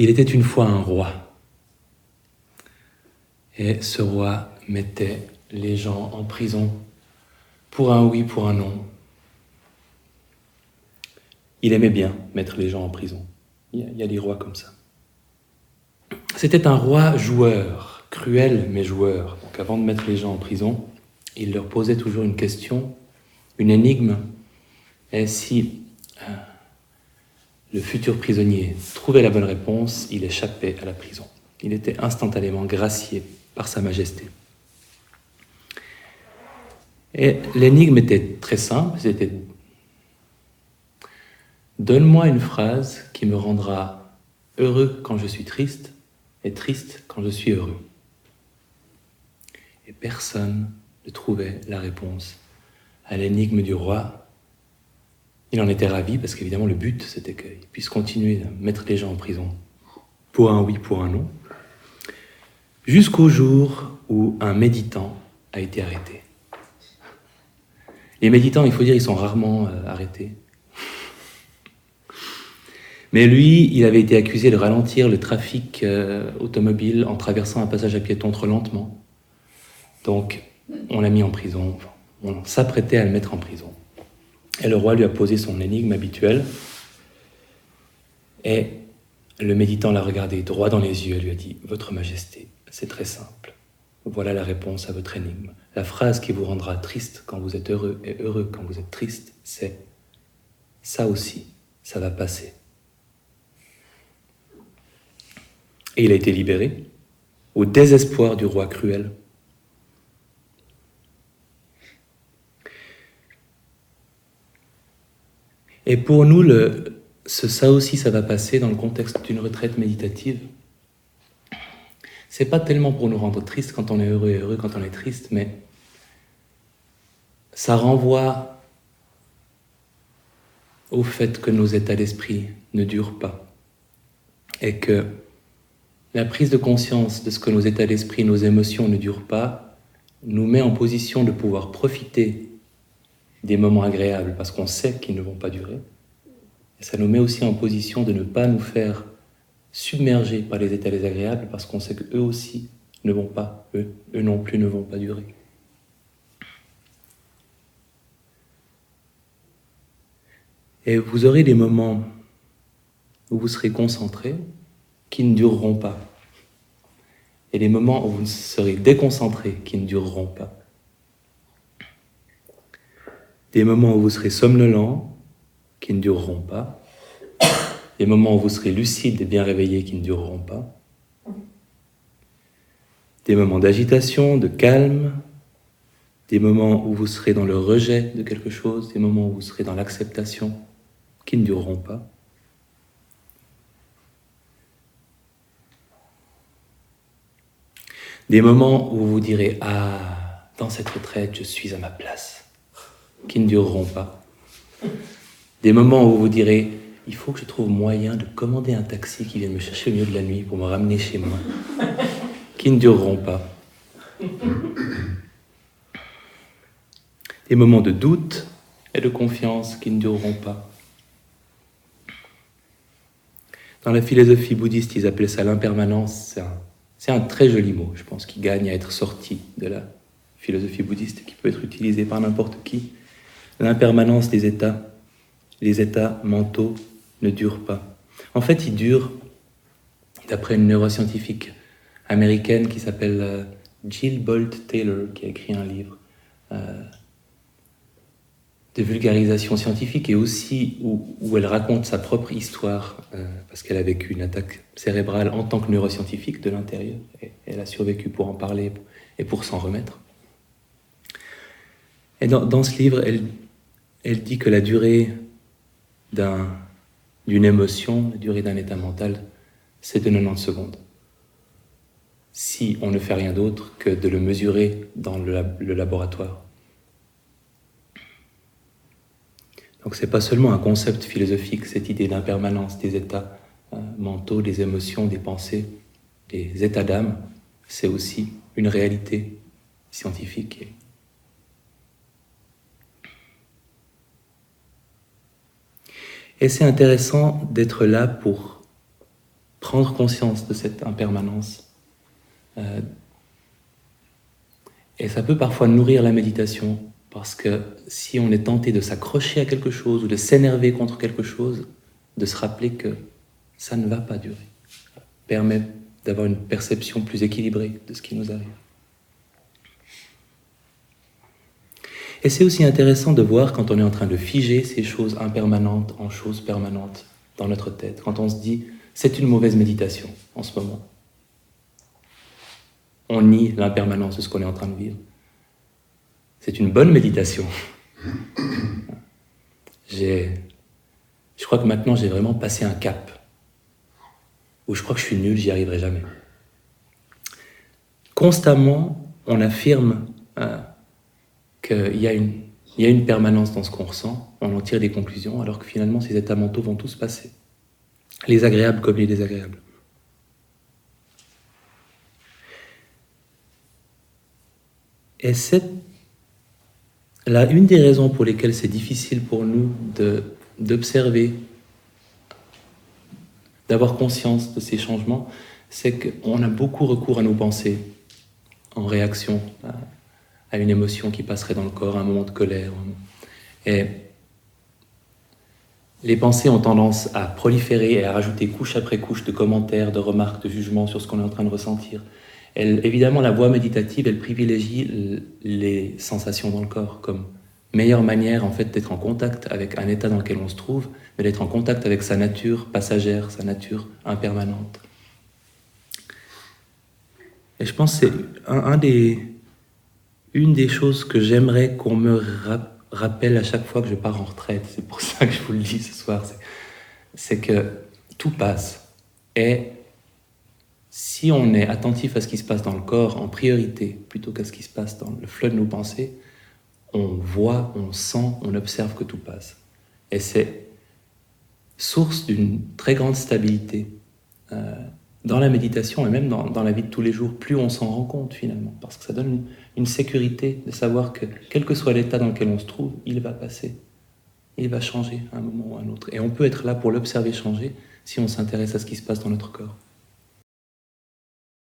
Il était une fois un roi. Et ce roi mettait les gens en prison pour un oui, pour un non. Il aimait bien mettre les gens en prison. Il y a des rois comme ça. C'était un roi joueur, cruel mais joueur. Donc avant de mettre les gens en prison, il leur posait toujours une question, une énigme. Et si le futur prisonnier trouvait la bonne réponse, il échappait à la prison. Il était instantanément gracié par sa majesté. Et l'énigme était très simple, c'était « Donne-moi une phrase qui me rendra heureux quand je suis triste et triste quand je suis heureux. » Et personne ne trouvait la réponse à l'énigme du roi. Il en était ravi parce qu'évidemment le but c'était qu'il puisse continuer à mettre les gens en prison pour un oui, pour un non, jusqu'au jour où un méditant a été arrêté. Les méditants, il faut dire, ils sont rarement arrêtés. Mais lui, il avait été accusé de ralentir le trafic automobile en traversant un passage à piétons trop lentement. Donc, on l'a mis en prison. On s'apprêtait à le mettre en prison. Et le roi lui a posé son énigme habituelle. Et le méditant l'a regardé droit dans les yeux et lui a dit « Votre Majesté, c'est très simple. Voilà la réponse à votre énigme. La phrase qui vous rendra triste quand vous êtes heureux et heureux quand vous êtes triste, c'est « ça aussi, ça va passer ». Et il a été libéré, au désespoir du roi cruel. Et pour nous, ça aussi, ça va passer dans le contexte d'une retraite méditative. C'est pas tellement pour nous rendre tristes quand on est heureux et heureux quand on est triste, mais ça renvoie au fait que nos états d'esprit ne durent pas et que la prise de conscience de ce que nos états d'esprit, nos émotions ne durent pas, nous met en position de pouvoir profiter des moments agréables parce qu'on sait qu'ils ne vont pas durer. Et ça nous met aussi en position de ne pas nous faire submerger par les états désagréables parce qu'on sait qu'eux aussi ne vont pas, eux non plus ne vont pas durer. Et vous aurez des moments où vous serez concentrés qui ne dureront pas. Et des moments où vous serez déconcentrés qui ne dureront pas. Des moments où vous serez somnolent qui ne dureront pas. Des moments où vous serez lucide et bien réveillé qui ne dureront pas. Des moments d'agitation, de calme. Des moments où vous serez dans le rejet de quelque chose. Des moments où vous serez dans l'acceptation qui ne dureront pas. Des moments où vous vous direz « Ah, dans cette retraite, je suis à ma place », qui ne dureront pas. Des moments où vous vous direz « Il faut que je trouve moyen de commander un taxi qui vienne me chercher au milieu de la nuit pour me ramener chez moi », qui ne dureront pas. Des moments de doute et de confiance qui ne dureront pas. Dans la philosophie bouddhiste, ils appellent ça l'impermanence. C'est un très joli mot, je pense, qui gagne à être sorti de la philosophie bouddhiste, qui peut être utilisé par n'importe qui. L'impermanence des états, les états mentaux ne durent pas. En fait, ils durent, d'après une neuroscientifique américaine qui s'appelle Jill Bolte Taylor, qui a écrit un livre de vulgarisation scientifique et aussi où elle raconte sa propre histoire parce qu'elle a vécu une attaque cérébrale en tant que neuroscientifique de l'intérieur et elle a survécu pour en parler et pour s'en remettre. Et dans ce livre, elle dit que la durée d'une émotion, la durée d'un état mental, c'est de 90 secondes. Si on ne fait rien d'autre que de le mesurer dans le laboratoire. Donc c'est pas seulement un concept philosophique, cette idée d'impermanence des états mentaux, des émotions, des pensées, des états d'âme, c'est aussi une réalité scientifique. Et c'est intéressant d'être là pour prendre conscience de cette impermanence. Et ça peut parfois nourrir la méditation, parce que si on est tenté de s'accrocher à quelque chose ou de s'énerver contre quelque chose, de se rappeler que ça ne va pas durer, permet d'avoir une perception plus équilibrée de ce qui nous arrive. Et c'est aussi intéressant de voir quand on est en train de figer ces choses impermanentes en choses permanentes dans notre tête, quand on se dit « c'est une mauvaise méditation en ce moment ». On nie l'impermanence de ce qu'on est en train de vivre. C'est une bonne méditation. Je crois que maintenant j'ai vraiment passé un cap où je crois que je suis nul, j'y arriverai jamais. Constamment, on affirme qu'il y a une permanence dans ce qu'on ressent, on en tire des conclusions, alors que finalement ces états mentaux vont tous passer. Les agréables comme les désagréables. Et c'est là une des raisons pour lesquelles c'est difficile pour nous d'observer, d'avoir conscience de ces changements, c'est qu'on a beaucoup recours à nos pensées en réaction à une émotion qui passerait dans le corps, à un moment de colère. Et les pensées ont tendance à proliférer et à rajouter couche après couche de commentaires, de remarques, de jugements sur ce qu'on est en train de ressentir. Évidemment, la voie méditative, elle privilégie les sensations dans le corps comme meilleure manière en fait d'être en contact avec un état dans lequel on se trouve, mais d'être en contact avec sa nature passagère, sa nature impermanente. Et je pense que c'est une des choses que j'aimerais qu'on me rappelle à chaque fois que je pars en retraite. C'est pour ça que je vous le dis ce soir. C'est que tout passe. Et si on est attentif à ce qui se passe dans le corps en priorité, plutôt qu'à ce qui se passe dans le flot de nos pensées, on voit, on sent, on observe que tout passe. Et c'est source d'une très grande stabilité dans la méditation et même dans la vie de tous les jours, plus on s'en rend compte finalement, parce que ça donne une sécurité de savoir que quel que soit l'état dans lequel on se trouve, il va passer, il va changer à un moment ou à un autre. Et on peut être là pour l'observer changer si on s'intéresse à ce qui se passe dans notre corps.